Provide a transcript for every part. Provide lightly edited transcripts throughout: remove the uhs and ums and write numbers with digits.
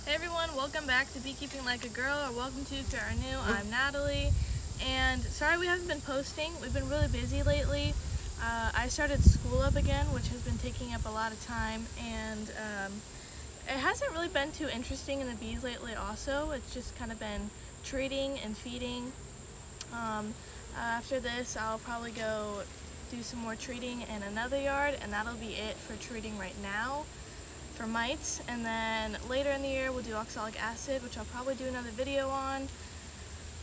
Hey everyone, welcome back to Beekeeping Like a Girl, or welcome to if you are new. I'm Natalie, and sorry we haven't been posting. We've been really busy lately. I started school up again, which has been taking up a lot of time, and it hasn't really been too interesting in the bees lately also. It's just kind of been treating and feeding. After this, I'll probably go do some more treating in another yard, and that'll be it for treating right now for mites. And then later in the year we'll do oxalic acid, which I'll probably do another video on.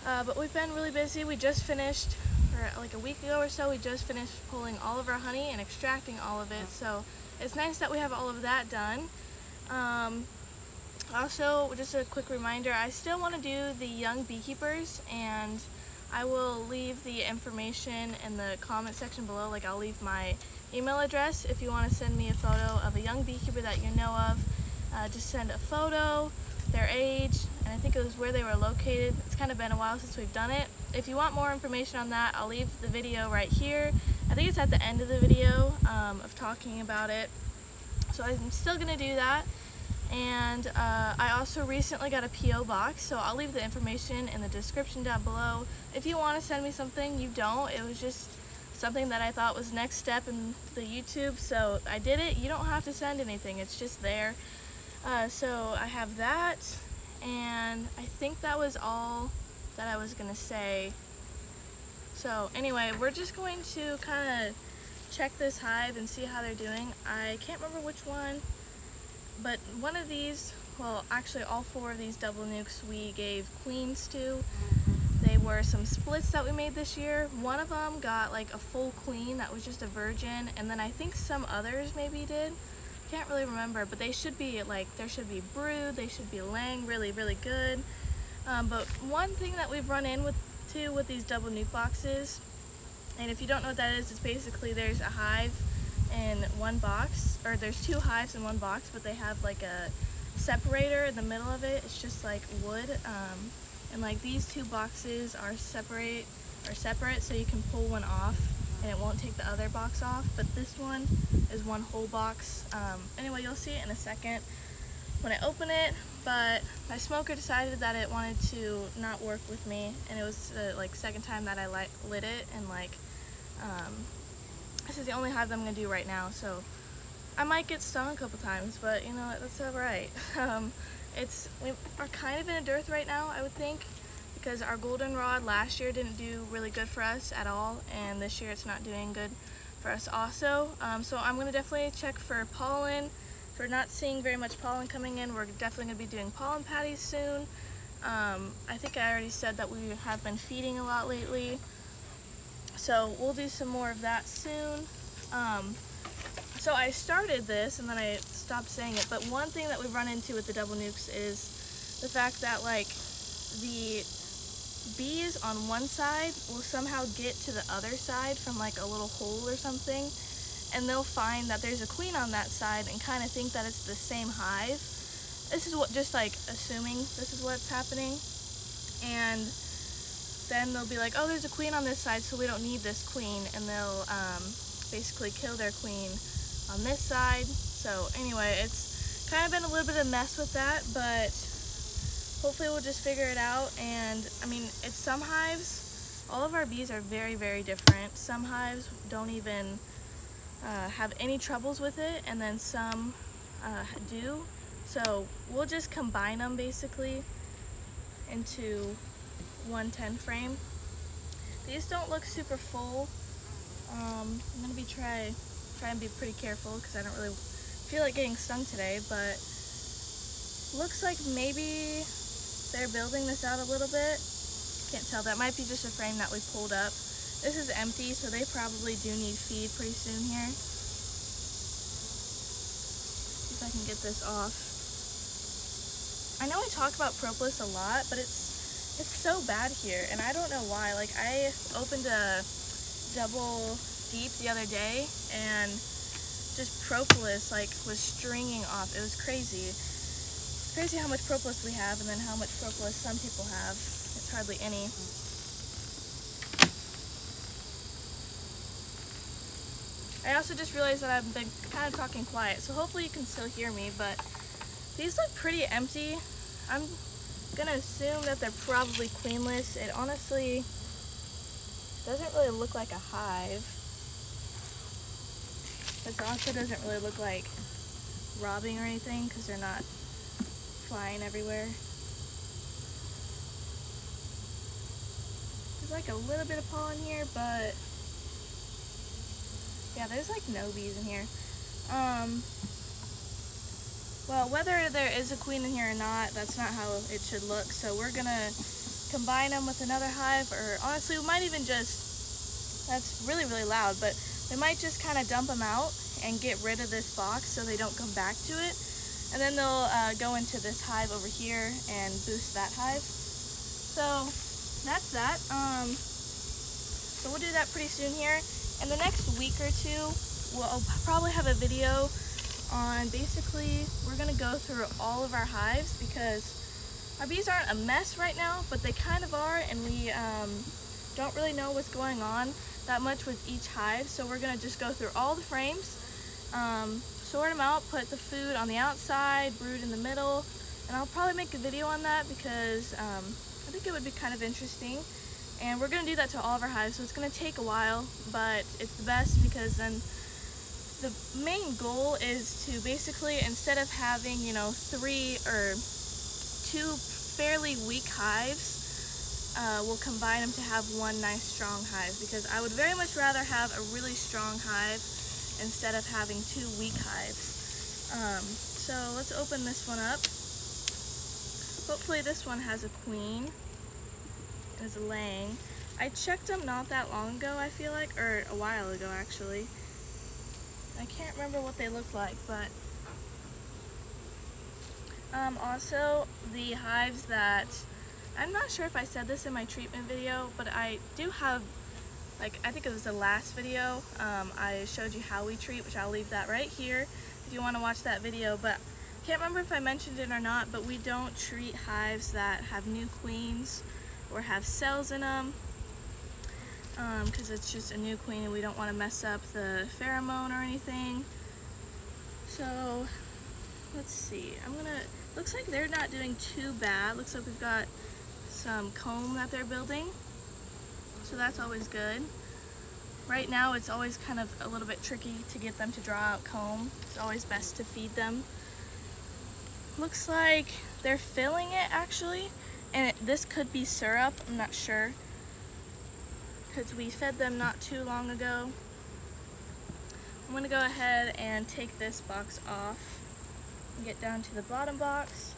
But we've been really busy. We just finished, or like a week ago or so, we just finished pulling all of our honey and extracting all of it. So it's nice that we have all of that done. Also, just a quick reminder, I still want to do the young beekeepers, and I will leave the information in the comment section below. Like, I'll leave my email address if you want to send me a photo of a young beekeeper that you know of. Just send a photo, their age, and I think it was where they were located. It's kind of been a while since we've done it. If you want more information on that, I'll leave the video right here. I think it's at the end of the video of talking about it. So I'm still going to do that. And I also recently got a P.O. box, so I'll leave the information in the description down below. If you want to send me something, you don't. It was just something that I thought was next step in the YouTube, so I did it. You don't have to send anything, it's just there. So I have that, and I think that was all that I was going to say. So anyway, we're just going to kind of check this hive and see how they're doing. I can't remember which one, but one of these, well actually all four of these double nukes we gave queens to. They were some splits that we made this year. One of them got like a full queen that was just a virgin, and then I think some others maybe did. Can't really remember, but they should be like, there should be brood, they should be laying really good. But one thing that we've run in with these double nuke boxes, and if you don't know what that is, it's basically there's a hive in one box, or there's two hives in one box, but they have like a separator in the middle of it. It's just like wood, and like these two boxes are separate, so you can pull one off and it won't take the other box off, but this one is one whole box. Anyway, you'll see it in a second when I open it, but my smoker decided that it wanted to not work with me, and it was the like second time that I lit it, and like this is the only hive that I'm going to do right now, so I might get stung a couple times, but you know, that's alright. We are kind of in a dearth right now, I would think, because our goldenrod last year didn't do really good for us at all, and this year it's not doing good for us also. So I'm going to definitely check for pollen. If we're not seeing very much pollen coming in, we're definitely going to be doing pollen patties soon. I think I already said that we have been feeding a lot lately, so we'll do some more of that soon. So I started this and then I stopped saying it, but one thing that we've run into with the double nukes is the fact that like the bees on one side will somehow get to the other side from like a little hole or something, and they'll find that there's a queen on that side and kind of think that it's the same hive. This is what, just like assuming this is what's happening, and then they'll be like, oh, there's a queen on this side, so we don't need this queen, and they'll basically kill their queen on this side. So anyway, it's kind of been a little bit of a mess with that, but hopefully we'll just figure it out. And I mean, it's some hives, all of our bees are very different. Some hives don't even have any troubles with it, and then some do. So we'll just combine them basically into one 10 frame. These don't look super full. I'm gonna be try and be pretty careful because I don't really feel like getting stung today, but looks like maybe they're building this out a little bit. Can't tell. That might be just a frame that we pulled up. This is empty, so they probably do need feed pretty soon here. See if I can get this off. I know I talk about propolis a lot, but it's so bad here, and I don't know why. Like, I opened a double deep the other day, and just propolis like was stringing off. It was crazy. It's crazy how much propolis we have, and then how much propolis some people have. It's hardly any. I also just realized that I've been kind of talking quiet, so hopefully you can still hear me, but These look pretty empty. I'm gonna assume that they're probably queenless. It honestly doesn't really look like a hive. It also doesn't really look like robbing or anything because they're not flying everywhere. There's like a little bit of pollen here, but yeah, there's like no bees in here. Well, whether there is a queen in here or not, that's not how it should look. So we're gonna combine them with another hive, or honestly, we might even just, that's really, really loud, but we might just kind of dump them out and get rid of this box so they don't come back to it. And then they'll go into this hive over here and boost that hive. So that's that. So we'll do that pretty soon here. In the next week or two, we'll probably have a video on basically, we're gonna go through all of our hives because our bees aren't a mess right now, but they kind of are, and we don't really know what's going on that much with each hive. So we're gonna just go through all the frames, sort them out, put the food on the outside, brood in the middle, and I'll probably make a video on that because I think it would be kind of interesting. And we're gonna do that to all of our hives, so it's gonna take a while, but it's the best because then the main goal is to basically, instead of having, you know, 3 or 2 fairly weak hives, we'll combine them to have one nice strong hive, because I would very much rather have a really strong hive instead of having 2 weak hives. So let's open this one up. Hopefully this one has a queen and is laying. I checked them not that long ago, I feel like, or a while ago actually. I can't remember what they look like, but also the hives that, I'm not sure if I said this in my treatment video, but I do have, like, I think it was the last video, I showed you how we treat, which I'll leave that right here if you want to watch that video. But I can't remember if I mentioned it or not, but we don't treat hives that have new queens or have cells in them, because it's just a new queen and we don't want to mess up the pheromone or anything. So let's see, looks like they're not doing too bad. Looks like we've got some comb that they're building, so that's always good. Right now it's always kind of a little bit tricky to get them to draw out comb. It's always best to feed them. Looks like they're filling it actually, and this could be syrup, I'm not sure, because we fed them not too long ago. I'm going to go ahead and take this box off and get down to the bottom box.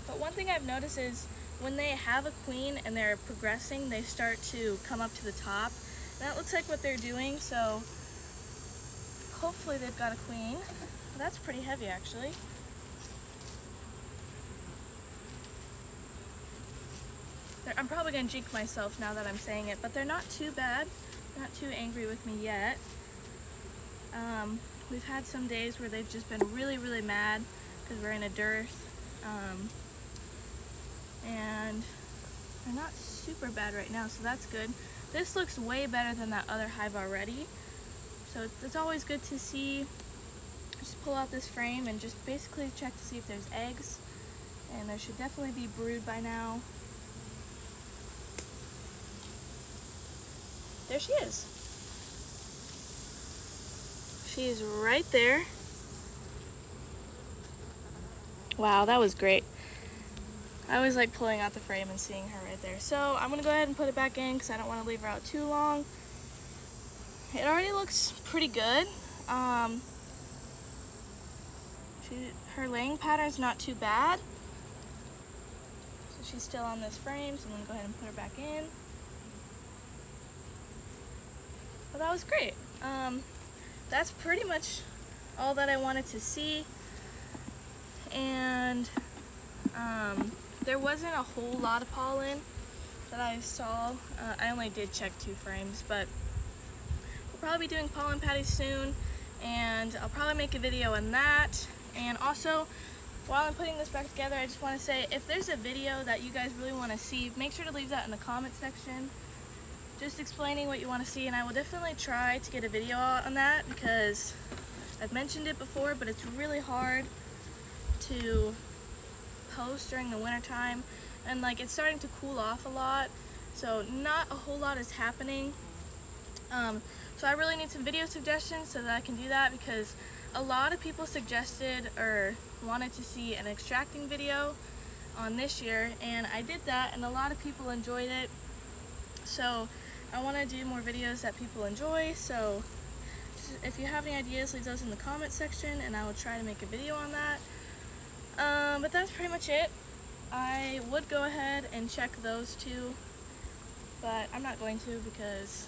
But one thing I've noticed is when they have a queen and they're progressing, they start to come up to the top. And that looks like what they're doing, so hopefully they've got a queen. That's pretty heavy actually. I'm probably going to jinx myself now that I'm saying it, but they're not too bad. They're not too angry with me yet. We've had some days where they've just been really, really mad because we're in a dearth. And they're not super bad right now, so that's good. This looks way better than that other hive already. So it's always good to see. Just pull out this frame and just basically check to see if there's eggs. And there should definitely be brood by now. There she is. She's right there. Wow, that was great. I always like pulling out the frame and seeing her right there. So I'm gonna go ahead and put it back in because I don't want to leave her out too long. It already looks pretty good. Her laying pattern's not too bad. So she's still on this frame, so I'm gonna go ahead and put her back in. Well, that was great. That's pretty much all that I wanted to see. And there wasn't a whole lot of pollen that I saw. I only did check 2 frames, but we'll probably be doing pollen patties soon, and I'll probably make a video on that. And also, while I'm putting this back together, I just want to say, if there's a video that you guys really want to see, make sure to leave that in the comment section. just explaining what you want to see, and I will definitely try to get a video out on that because I've mentioned it before, but it's really hard to post during the winter time, and like it's starting to cool off a lot, so not a whole lot is happening. So I really need some video suggestions so that I can do that, because a lot of people suggested or wanted to see an extracting video on this year, and I did that and a lot of people enjoyed it. So I want to do more videos that people enjoy, so if you have any ideas, leave those in the comment section and I will try to make a video on that. But that's pretty much it. I would go ahead and check those two, but I'm not going to because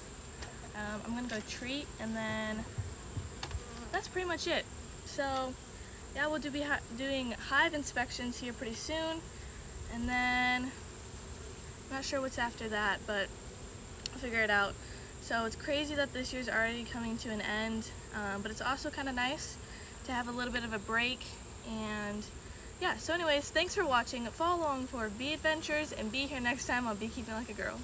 I'm going to go treat, and then that's pretty much it. So yeah, we'll be doing hive inspections here pretty soon, and then I'm not sure what's after that, but I'll figure it out. So it's crazy that this year's already coming to an end, but it's also kind of nice to have a little bit of a break. And yeah, so anyways, thanks for watching. Follow along for bee adventures and be here next time on Beekeeping Like a Girl.